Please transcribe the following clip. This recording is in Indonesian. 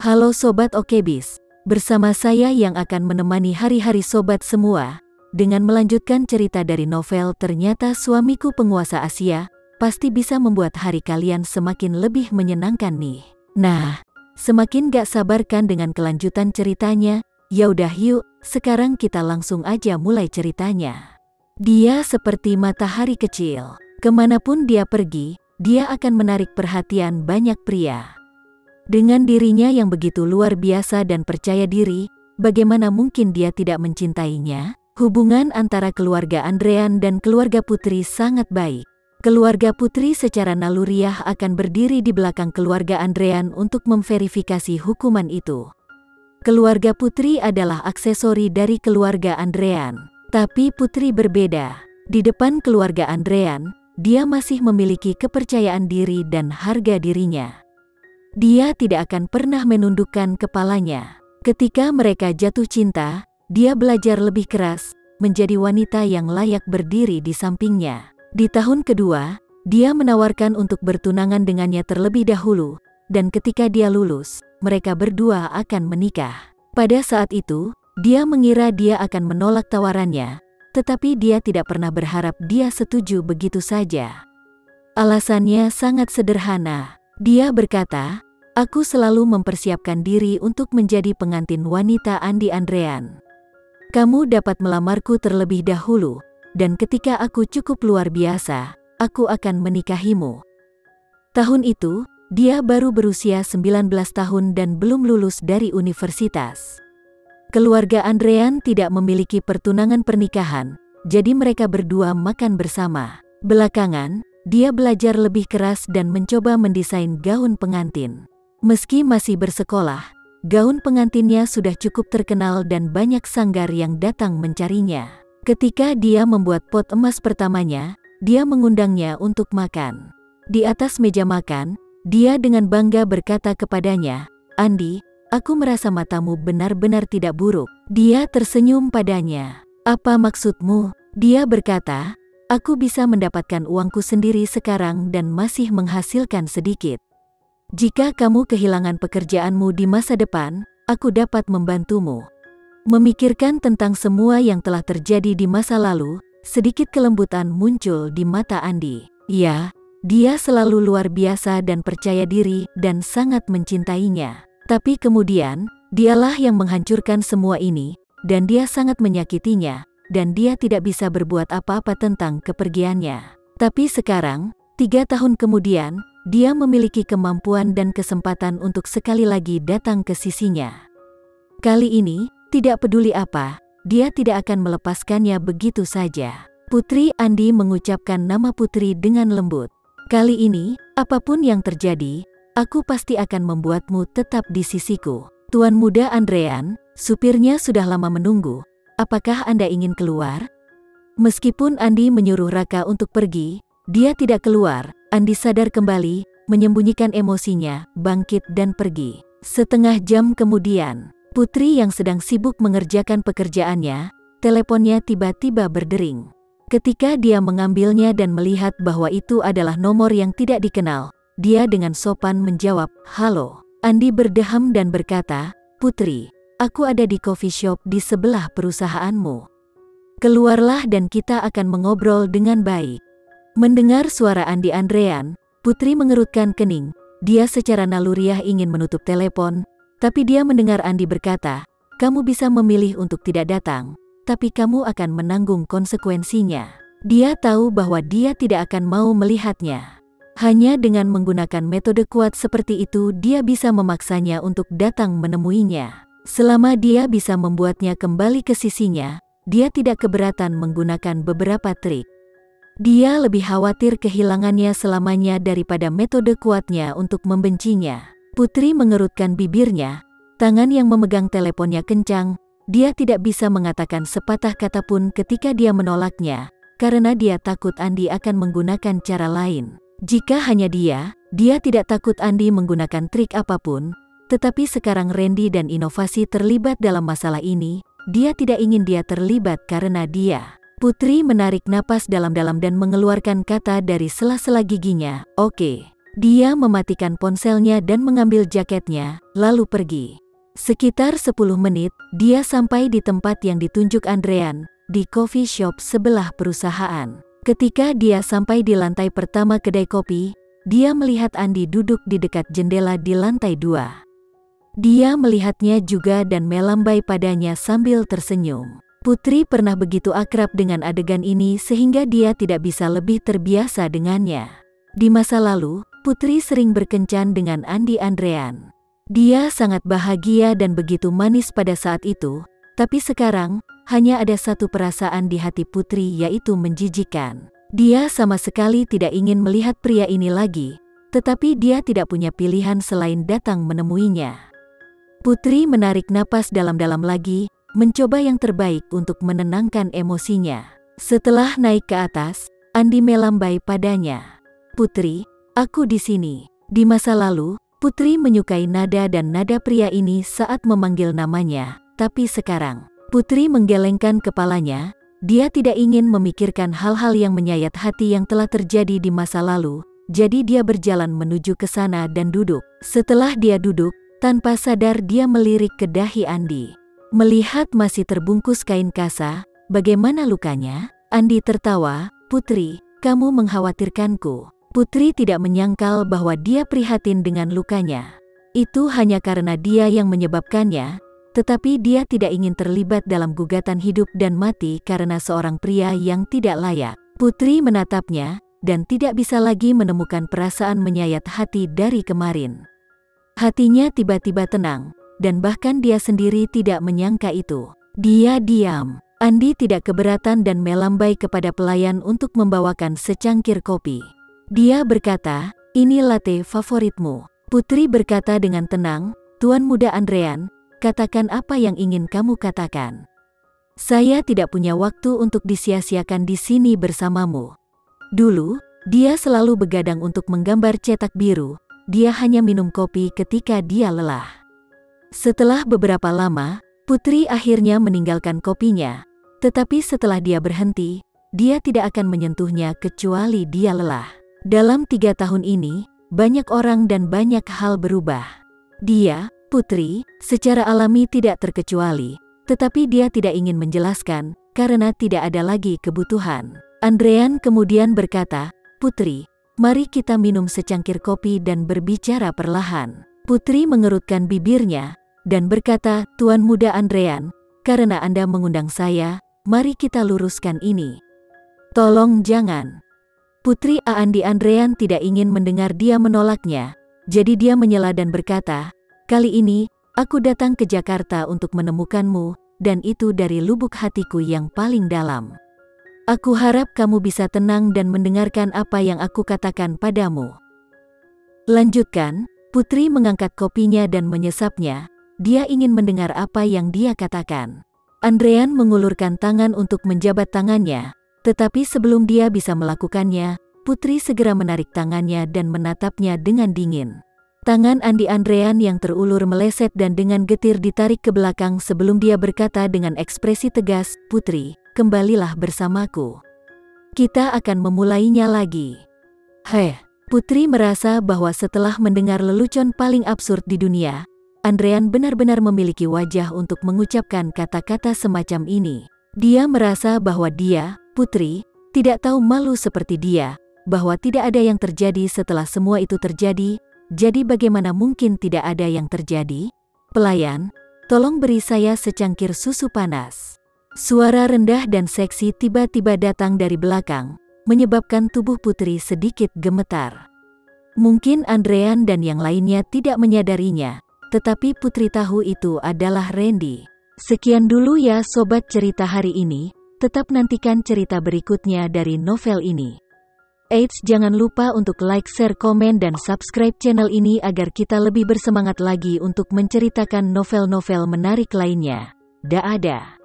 Halo Sobat Okebis, bersama saya yang akan menemani hari-hari Sobat semua, dengan melanjutkan cerita dari novel Ternyata Suamiku Penguasa Asia, pasti bisa membuat hari kalian semakin lebih menyenangkan nih. Nah, semakin gak sabarkan dengan kelanjutan ceritanya, yaudah yuk, sekarang kita langsung aja mulai ceritanya. Dia seperti matahari kecil, kemanapun dia pergi, dia akan menarik perhatian banyak pria. Dengan dirinya yang begitu luar biasa dan percaya diri, bagaimana mungkin dia tidak mencintainya? Hubungan antara keluarga Andrean dan keluarga Putri sangat baik. Keluarga Putri secara naluriah akan berdiri di belakang keluarga Andrean untuk memverifikasi hukuman itu. Keluarga Putri adalah aksesori dari keluarga Andrean. Tapi Putri berbeda. Di depan keluarga Andrean, dia masih memiliki kepercayaan diri dan harga dirinya. Dia tidak akan pernah menundukkan kepalanya. Ketika mereka jatuh cinta, dia belajar lebih keras, menjadi wanita yang layak berdiri di sampingnya. Di tahun kedua, dia menawarkan untuk bertunangan dengannya terlebih dahulu, dan ketika dia lulus, mereka berdua akan menikah. Pada saat itu, dia mengira dia akan menolak tawarannya, tetapi dia tidak pernah berharap dia setuju begitu saja. Alasannya sangat sederhana. Dia berkata, "Aku selalu mempersiapkan diri untuk menjadi pengantin wanita Andi Andrean. Kamu dapat melamarku terlebih dahulu, dan ketika aku cukup luar biasa, aku akan menikahimu." Tahun itu, dia baru berusia 19 tahun dan belum lulus dari universitas. Keluarga Andrean tidak memiliki pertunangan pernikahan, jadi mereka berdua makan bersama. Belakangan, dia belajar lebih keras dan mencoba mendesain gaun pengantin. Meski masih bersekolah, gaun pengantinnya sudah cukup terkenal dan banyak sanggar yang datang mencarinya. Ketika dia membuat pot emas pertamanya, dia mengundangnya untuk makan. Di atas meja makan, dia dengan bangga berkata kepadanya, "Andi, aku merasa matamu benar-benar tidak buruk." Dia tersenyum padanya. "Apa maksudmu?" Dia berkata, "Aku bisa mendapatkan uangku sendiri sekarang dan masih menghasilkan sedikit. Jika kamu kehilangan pekerjaanmu di masa depan, aku dapat membantumu." Memikirkan tentang semua yang telah terjadi di masa lalu, sedikit kelembutan muncul di mata Andi. Ya, dia selalu luar biasa dan percaya diri dan sangat mencintainya. Tapi kemudian, dialah yang menghancurkan semua ini, dan dia sangat menyakitinya, dan dia tidak bisa berbuat apa-apa tentang kepergiannya. Tapi sekarang, 3 tahun kemudian, dia memiliki kemampuan dan kesempatan untuk sekali lagi datang ke sisinya. Kali ini, tidak peduli apa, dia tidak akan melepaskannya begitu saja. "Putri Andi," mengucapkan nama Putri dengan lembut. "Kali ini, apapun yang terjadi, aku pasti akan membuatmu tetap di sisiku." "Tuan Muda Andrean," supirnya sudah lama menunggu. "Apakah Anda ingin keluar?" Meskipun Andi menyuruh Raka untuk pergi, dia tidak keluar. Andi sadar kembali, menyembunyikan emosinya, bangkit dan pergi. Setengah jam kemudian, Putri yang sedang sibuk mengerjakan pekerjaannya, teleponnya tiba-tiba berdering. Ketika dia mengambilnya dan melihat bahwa itu adalah nomor yang tidak dikenal, dia dengan sopan menjawab, "Halo." Andi berdeham dan berkata, "Putri, aku ada di coffee shop di sebelah perusahaanmu. Keluarlah dan kita akan mengobrol dengan baik." Mendengar suara Andi Andrean, Putri mengerutkan kening. Dia secara naluriah ingin menutup telepon, tapi dia mendengar Andi berkata, "Kamu bisa memilih untuk tidak datang, tapi kamu akan menanggung konsekuensinya." Dia tahu bahwa dia tidak akan mau melihatnya. Hanya dengan menggunakan metode kuat seperti itu dia bisa memaksanya untuk datang menemuinya. Selama dia bisa membuatnya kembali ke sisinya, dia tidak keberatan menggunakan beberapa trik. Dia lebih khawatir kehilangannya selamanya daripada metode kuatnya untuk membencinya. Putri mengerutkan bibirnya, tangan yang memegang teleponnya kencang. Dia tidak bisa mengatakan sepatah kata pun ketika dia menolaknya, karena dia takut Andi akan menggunakan cara lain. Jika hanya dia tidak takut Andi menggunakan trik apapun, tetapi sekarang Randy dan inovasi terlibat dalam masalah ini, dia tidak ingin dia terlibat karena dia. Putri menarik napas dalam-dalam dan mengeluarkan kata dari sela-sela giginya, "Oke." Dia mematikan ponselnya dan mengambil jaketnya, lalu pergi. Sekitar 10 menit, dia sampai di tempat yang ditunjuk Andrean, di coffee shop sebelah perusahaan. Ketika dia sampai di lantai pertama kedai kopi, dia melihat Andi duduk di dekat jendela di lantai 2. Dia melihatnya juga dan melambai padanya sambil tersenyum. Putri pernah begitu akrab dengan adegan ini sehingga dia tidak bisa lebih terbiasa dengannya. Di masa lalu, Putri sering berkencan dengan Andi Andrean. Dia sangat bahagia dan begitu manis pada saat itu, tapi sekarang, hanya ada satu perasaan di hati Putri yaitu menjijikan. Dia sama sekali tidak ingin melihat pria ini lagi, tetapi dia tidak punya pilihan selain datang menemuinya. Putri menarik napas dalam-dalam lagi, mencoba yang terbaik untuk menenangkan emosinya. Setelah naik ke atas, Andi melambai padanya. "Putri, aku di sini." Di masa lalu, Putri menyukai nada dan nada pria ini saat memanggil namanya, tapi sekarang, Putri menggelengkan kepalanya. Dia tidak ingin memikirkan hal-hal yang menyayat hati yang telah terjadi di masa lalu, jadi dia berjalan menuju ke sana dan duduk. Setelah dia duduk, tanpa sadar dia melirik ke dahi Andi. Melihat masih terbungkus kain kasa, "Bagaimana lukanya?" Andi tertawa, "Putri, kamu mengkhawatirkanku." Putri tidak menyangkal bahwa dia prihatin dengan lukanya. Itu hanya karena dia yang menyebabkannya, tetapi dia tidak ingin terlibat dalam gugatan hidup dan mati karena seorang pria yang tidak layak. Putri menatapnya, dan tidak bisa lagi menemukan perasaan menyayat hati dari kemarin. Hatinya tiba-tiba tenang, dan bahkan dia sendiri tidak menyangka itu. Dia diam. Andi tidak keberatan dan melambai kepada pelayan untuk membawakan secangkir kopi. Dia berkata, "Ini latte favoritmu." Putri berkata dengan tenang, "Tuan Muda Andrean, katakan apa yang ingin kamu katakan. Saya tidak punya waktu untuk disia-siakan di sini bersamamu." Dulu, dia selalu begadang untuk menggambar cetak biru. Dia hanya minum kopi ketika dia lelah. Setelah beberapa lama, Putri akhirnya meninggalkan kopinya. Tetapi setelah dia berhenti, dia tidak akan menyentuhnya kecuali dia lelah. Dalam 3 tahun ini, banyak orang dan banyak hal berubah. Dia, Putri, secara alami tidak terkecuali, tetapi dia tidak ingin menjelaskan, karena tidak ada lagi kebutuhan. Andrean kemudian berkata, "Putri, mari kita minum secangkir kopi dan berbicara perlahan." Putri mengerutkan bibirnya, dan berkata, "Tuan Muda Andrean, karena Anda mengundang saya, mari kita luruskan ini. Tolong jangan." Putri Andi Andrean tidak ingin mendengar dia menolaknya, jadi dia menyela dan berkata, "Kali ini, aku datang ke Jakarta untuk menemukanmu, dan itu dari lubuk hatiku yang paling dalam. Aku harap kamu bisa tenang dan mendengarkan apa yang aku katakan padamu." Lanjutkan, Putri mengangkat kopinya dan menyesapnya. Dia ingin mendengar apa yang dia katakan. Andrean mengulurkan tangan untuk menjabat tangannya, tetapi sebelum dia bisa melakukannya, Putri segera menarik tangannya dan menatapnya dengan dingin. Tangan Andi Andrean yang terulur meleset dan dengan getir ditarik ke belakang sebelum dia berkata dengan ekspresi tegas, "Putri, kembalilah bersamaku. Kita akan memulainya lagi." Putri merasa bahwa setelah mendengar lelucon paling absurd di dunia, Andrean benar-benar memiliki wajah untuk mengucapkan kata-kata semacam ini. Dia merasa bahwa dia, Putri, tidak tahu malu seperti dia, bahwa tidak ada yang terjadi setelah semua itu terjadi, jadi bagaimana mungkin tidak ada yang terjadi? "Pelayan, tolong beri saya secangkir susu panas." Suara rendah dan seksi tiba-tiba datang dari belakang, menyebabkan tubuh Putri sedikit gemetar. Mungkin Andrean dan yang lainnya tidak menyadarinya, tetapi Putri tahu itu adalah Randy. Sekian dulu ya sobat cerita hari ini. Tetap nantikan cerita berikutnya dari novel ini. Eits, jangan lupa untuk like, share, komen, dan subscribe channel ini agar kita lebih bersemangat lagi untuk menceritakan novel-novel menarik lainnya. Dah ada.